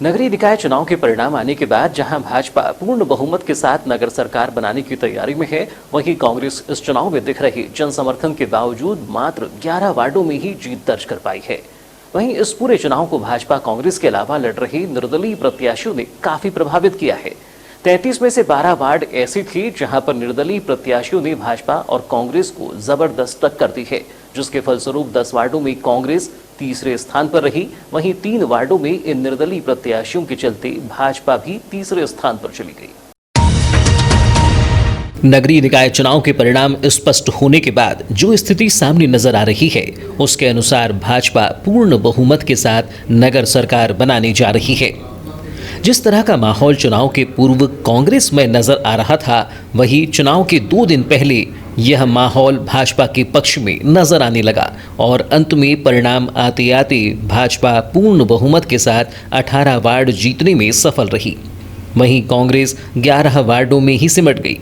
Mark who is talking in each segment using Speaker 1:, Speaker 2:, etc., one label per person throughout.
Speaker 1: नगरीय निकाय चुनाव के परिणाम आने के बाद जहां भाजपा पूर्ण बहुमत के साथ नगर सरकार बनाने की तैयारी में है, वहीं कांग्रेस इस चुनाव में दिख रही जन समर्थन के बावजूद मात्र 11 वार्डों में ही जीत दर्ज कर पाई है। वहीं इस पूरे चुनाव को भाजपा कांग्रेस के अलावा लड़ रही निर्दलीय प्रत्याशियों ने काफी प्रभावित किया है। 33 में से 12 वार्ड ऐसी थी जहां पर निर्दलीय प्रत्याशियों ने भाजपा और कांग्रेस को जबरदस्त टक्कर दी है, जिसके फलस्वरूप 10 वार्डों में कांग्रेस तीसरे स्थान पर रही। वहीं 3 वार्डों में इन निर्दलीय प्रत्याशियों के चलते भाजपा भी तीसरे स्थान पर चली गई। नगरीय निकाय चुनाव के परिणाम स्पष्ट होने के बाद जो स्थिति सामने नजर आ रही है, उसके अनुसार भाजपा पूर्ण बहुमत के साथ नगर सरकार बनाने जा रही है। जिस तरह का माहौल चुनाव के पूर्व कांग्रेस में नजर आ रहा था, वही चुनाव के 2 दिन पहले यह माहौल भाजपा के पक्ष में नजर आने लगा और अंत में परिणाम आते आते भाजपा पूर्ण बहुमत के साथ 18 वार्ड जीतने में सफल रही। वहीं कांग्रेस 11 वार्डों में ही सिमट गई।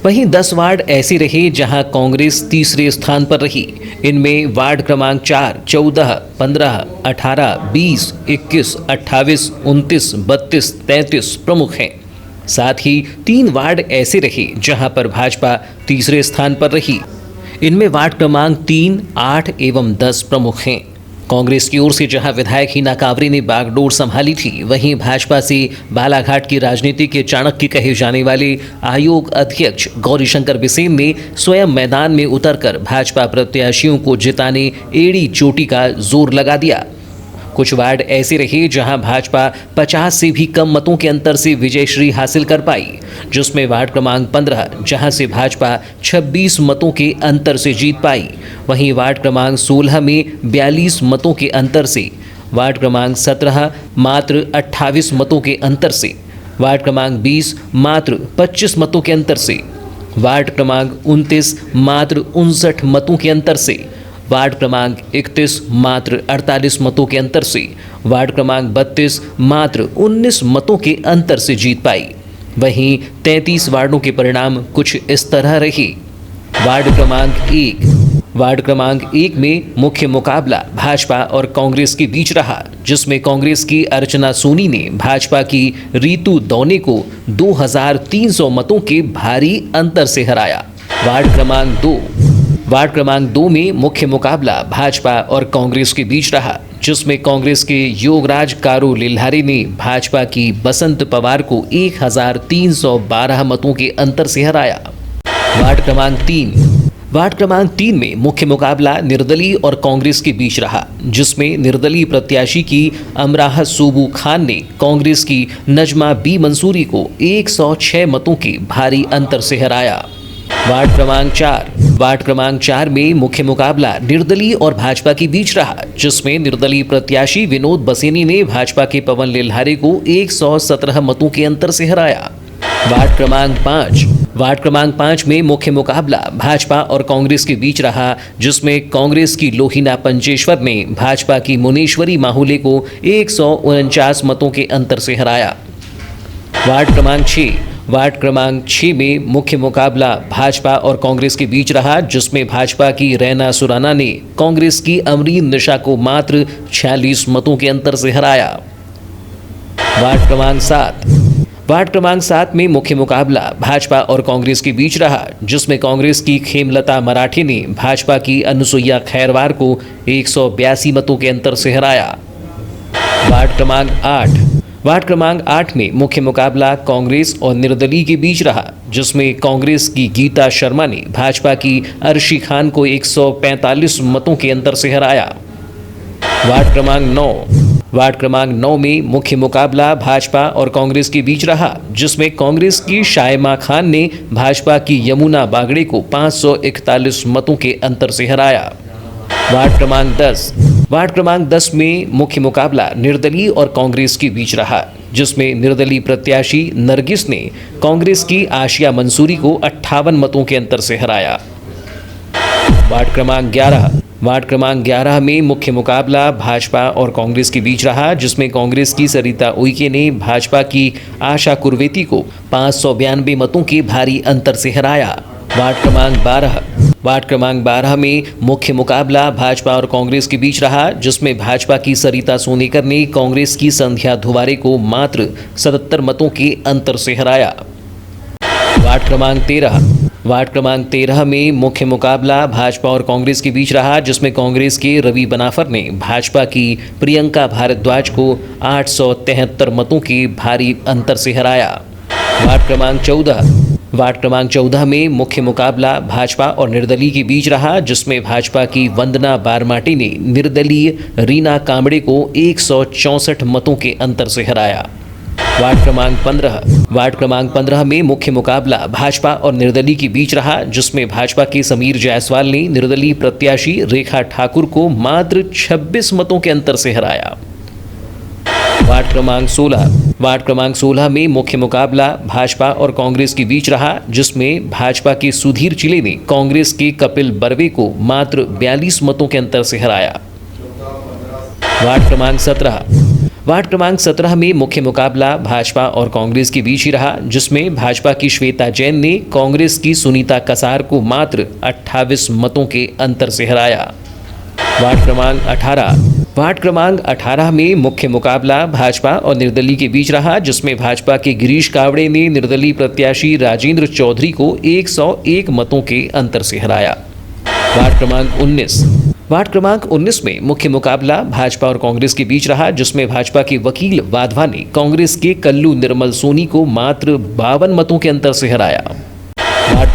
Speaker 1: वहीं 10 वार्ड ऐसे रहे जहां कांग्रेस तीसरे स्थान पर रही। इनमें वार्ड क्रमांक 4, 14, 15, 18, 20, 21, 28, 29, 32, 33 प्रमुख हैं। साथ ही 3 वार्ड ऐसे रहे जहां पर भाजपा तीसरे स्थान पर रही। इनमें वार्ड क्रमांक 3, 8 एवं 10 प्रमुख हैं। कांग्रेस की ओर से जहां विधायक हिना कांवरे ने बागडोर संभाली थी, वहीं भाजपा से बालाघाट की राजनीति के चाणक्य कहे जाने वाले आयोग अध्यक्ष गौरीशंकर बिसेन ने स्वयं मैदान में उतरकर भाजपा प्रत्याशियों को जिताने एड़ी चोटी का जोर लगा दिया। कुछ वार्ड ऐसे रहे जहां भाजपा 50 से भी कम मतों के अंतर से विजयश्री हासिल कर पाई, जिसमें वार्ड क्रमांक 15 जहां से भाजपा 26 मतों के अंतर से जीत पाई। वहीं वार्ड क्रमांक 16 में 42 मतों के अंतर से, वार्ड क्रमांक 17 मात्र 28 मतों के अंतर से, वार्ड क्रमांक 20 मात्र 25 मतों के अंतर से, वार्ड क्रमांक 29 मात्र 59 मतों के अंतर से, वार्ड क्रमांक 31 मात्र 48 मतों के अंतर से, वार्ड क्रमांक 32 मात्र 19 मतों के अंतर से जीत पाई। वहीं 33 वार्डों के परिणाम कुछ इस तरह रहे। वार्ड क्रमांक 1 में मुख्य मुकाबला भाजपा और कांग्रेस के बीच रहा, जिसमें कांग्रेस की अर्चना सोनी ने भाजपा की रीतू दौने को 2300 मतों के भारी अंतर से हराया। वार्ड क्रमांक 2 में मुख्य मुकाबला भाजपा और कांग्रेस के बीच रहा, जिसमें कांग्रेस के योगराज कारू लिल्हारे ने भाजपा की बसंत पवार को 1312 मतों के अंतर से हराया। वार्ड क्रमांक 3 में मुख्य मुकाबला निर्दलीय और कांग्रेस के बीच रहा, जिसमें निर्दलीय प्रत्याशी की अमराह सूबू खान ने कांग्रेस की नजमा बी मंसूरी को 106 मतों के भारी अंतर से हराया। वार्ड क्रमांक 4 में मुख्य मुकाबला निर्दलीय और भाजपा के बीच रहा, जिसमें निर्दलीय प्रत्याशी विनोद बसेनी ने भाजपा के पवन लिल्हारे को 117 मतों के अंतर से हराया। वार्ड क्रमांक 5 में मुख्य मुकाबला भाजपा और कांग्रेस के बीच रहा, जिसमें कांग्रेस की लोहिना पंचेश्वर ने भाजपा की मुनेश्वरी माहुले को 149 मतों के अंतर से हराया। वार्ड क्रमांक 6 में मुख्य मुकाबला भाजपा और कांग्रेस के बीच रहा, जिसमें भाजपा की रैना सुराना ने कांग्रेस की अमरीन निशा को मात्र 46 मतों के अंतर से हराया। वार्ड क्रमांक 7 में मुख्य मुकाबला भाजपा और कांग्रेस के बीच रहा, जिसमें कांग्रेस की खेमलता मराठे ने भाजपा की अनुसुईया खैरवार को 182 मतों के अंतर से हराया। वार्ड क्रमांक 8 में मुख्य मुकाबला कांग्रेस और निर्दलीय के बीच रहा, जिसमें कांग्रेस की गीता शर्मा ने भाजपा की अर्शी खान को 145 मतों के अंतर से हराया। वार्ड क्रमांक 9 में मुख्य मुकाबला भाजपा और कांग्रेस के बीच रहा, जिसमें कांग्रेस की शायमा खान ने भाजपा की यमुना बागड़े को 541 मतों के अंतर से हराया। वार्ड क्रमांक 10 में मुख्य मुकाबला निर्दलीय और कांग्रेस के बीच रहा, जिसमें निर्दलीय प्रत्याशी नरगिस ने कांग्रेस की आशिया मंसूरी को 58 मतों के अंतर से हराया। वार्ड क्रमांक 11 में मुख्य मुकाबला भाजपा और कांग्रेस के बीच रहा, जिसमें कांग्रेस की सरिता उइके ने भाजपा की आशा कुरवेती को 592 मतों के भारी अंतर से हराया। वार्ड क्रमांक 12 में मुख्य मुकाबला भाजपा और कांग्रेस के बीच रहा, जिसमें भाजपा की सरिता सोनीकर ने कांग्रेस की संध्या धुवारे को मात्र 77 मतों के अंतर से हराया। वार्ड क्रमांक 13 में मुख्य मुकाबला भाजपा और कांग्रेस के बीच रहा, जिसमें कांग्रेस के रवि बनाफर ने भाजपा की प्रियंका भारद्वाज को 873 मतों के भारी अंतर से हराया। वार्ड क्रमांक 14 में मुख्य मुकाबला भाजपा और निर्दलीय के बीच रहा, जिसमें भाजपा की वंदना बारमाटी ने निर्दलीय रीना कांबड़े को 164 मतों के अंतर से हराया। वार्ड क्रमांक 15 में मुख्य मुकाबला भाजपा और निर्दलीय के बीच रहा, जिसमें भाजपा के समीर जायसवाल ने निर्दलीय प्रत्याशी रेखा ठाकुर को मात्र 26 मतों के अंतर से हराया। वार्ड क्रमांक 16 में मुख्य मुकाबला भाजपा और कांग्रेस के बीच रहा, जिसमें भाजपा के सुधीर चिले ने कांग्रेस के कपिल बर्वे को मात्र 42 मतों के अंतर से हराया। वार्ड क्रमांक 17 में मुख्य मुकाबला भाजपा और कांग्रेस के बीच ही रहा, जिसमें भाजपा की श्वेता जैन ने कांग्रेस की सुनीता कसार को मात्र 28 मतों के अंतर से हराया। वार्ड क्रमांक 18 में मुख्य मुकाबला भाजपा और निर्दलीय के बीच रहा, जिसमें भाजपा के गिरीश कावड़े ने निर्दलीय प्रत्याशी राजेंद्र चौधरी को 101 मतों के अंतर से हराया। वार्ड क्रमांक 19 में मुख्य मुकाबला भाजपा और कांग्रेस के बीच रहा, जिसमें भाजपा के वकील वाधवा ने कांग्रेस के कल्लू निर्मल सोनी को मात्र 52 मतों के अंतर से हराया। वार्ड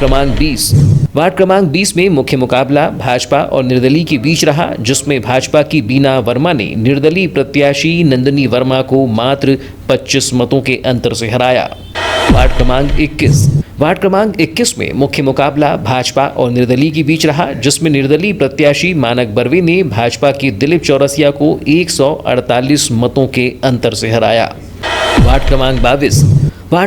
Speaker 1: क्रमांक 20 में मुख्य मुकाबला भाजपा और निर्दलीय के बीच रहा, जिसमें भाजपा की बीना वर्मा ने निर्दलीय प्रत्याशी नंदिनी वर्मा को मात्र 25 मतों के अंतर से हराया। वार्ड क्रमांक 21 में मुख्य मुकाबला भाजपा और निर्दलीय के बीच रहा, जिसमें निर्दलीय प्रत्याशी मानक बर्वे ने भाजपा की दिलीप चौरसिया को 148 मतों के अंतर से हराया। वार्ड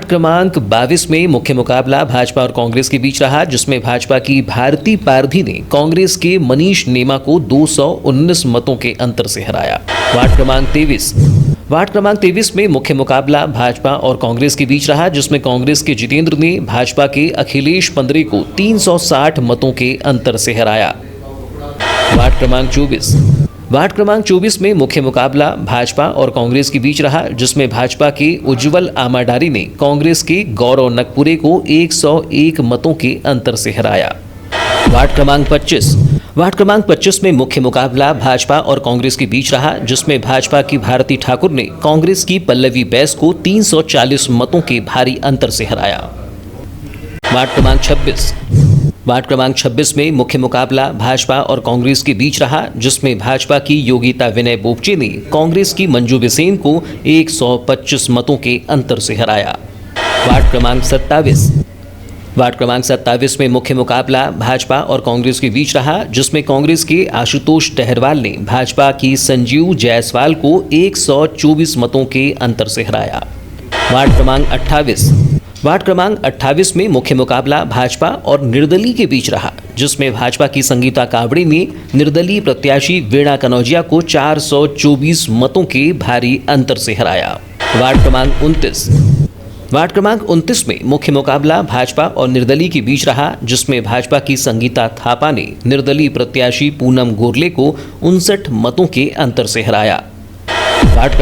Speaker 1: क्रमांक 22 में मुख्य मुकाबला भाजपा और कांग्रेस के बीच रहा, जिसमें भाजपा की भारती पारधी ने कांग्रेस के मनीष नेमा को 219 मतों के अंतर से हराया। वार्ड क्रमांक 23 में मुख्य मुकाबला भाजपा और कांग्रेस के बीच रहा, जिसमें कांग्रेस के जितेंद्र ने भाजपा के अखिलेश पंद्रे को 360 मतों के अंतर से हराया। वार्ड क्रमांक 24 में मुख्य मुकाबला भाजपा और कांग्रेस के बीच रहा, जिसमें भाजपा के उज्जवल आमाडारी ने कांग्रेस के गौरव नकपुरे को 101 मतों के अंतर से हराया। वार्ड क्रमांक 25 में मुख्य मुकाबला भाजपा और कांग्रेस के बीच रहा, जिसमें भाजपा की भारती ठाकुर ने कांग्रेस की पल्लवी बैस को 340 मतों के भारी अंतर से हराया। वार्ड क्रमांक 26 में मुख्य मुकाबला भाजपा और कांग्रेस के बीच रहा, जिसमें भाजपा की योगिता विनय बोपचे ने कांग्रेस की मंजू बिसेन को 125 मतों के अंतर से हराया। वार्ड क्रमांक 27 में मुख्य मुकाबला भाजपा और कांग्रेस के बीच रहा, जिसमें कांग्रेस के आशुतोष टहरवाल ने भाजपा की संजीव जायसवाल को 124 मतों के अंतर से हराया। वार्ड क्रमांक 28 में मुख्य मुकाबला भाजपा और निर्दलीय के बीच रहा, जिसमें भाजपा की संगीता कावड़े ने निर्दलीय प्रत्याशी वीणा कनौजिया को 424 मतों के भारी अंतर से हराया। वार्ड क्रमांक 29 में मुख्य मुकाबला भाजपा और निर्दलीय के बीच रहा, जिसमें भाजपा की संगीता थापा ने निर्दलीय प्रत्याशी पूनम गोरले को 59 मतों के अंतर से हराया। वार्ड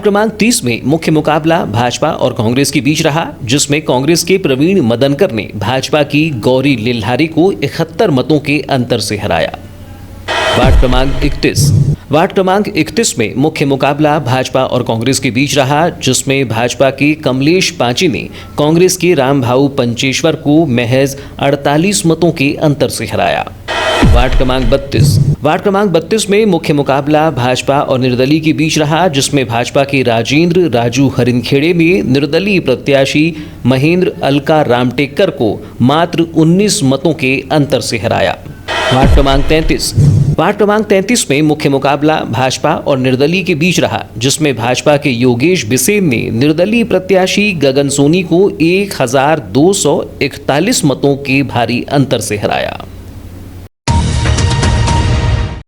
Speaker 1: क्रमांक 30 में मुख्य मुकाबला भाजपा और कांग्रेस के बीच रहा, जिसमें कांग्रेस के प्रवीण मदनकर ने भाजपा की गौरी लिल्हारी को 71 मतों के अंतर से हराया। वार्ड क्रमांक 31 में मुख्य मुकाबला भाजपा और कांग्रेस के बीच रहा, जिसमें भाजपा के कमलेश पांची ने कांग्रेस के रामभाऊ पंचेश्वर को महज 48 मतों के अंतर से हराया। वार्ड क्रमांक 32 में मुख्य मुकाबला भाजपा और निर्दलीय के बीच रहा, जिसमें भाजपा के राजेंद्र राजू हरिनखेड़े ने निर्दलीय प्रत्याशी महेंद्र अलका रामटेक्कर को मात्र 19 मतों के अंतर से हराया। वार्ड क्रमांक 33 में मुख्य मुकाबला भाजपा और निर्दलीय के बीच रहा, जिसमें भाजपा के योगेश बिसेन ने निर्दलीय प्रत्याशी गगन सोनी को 1241 मतों के भारी अंतर से हराया।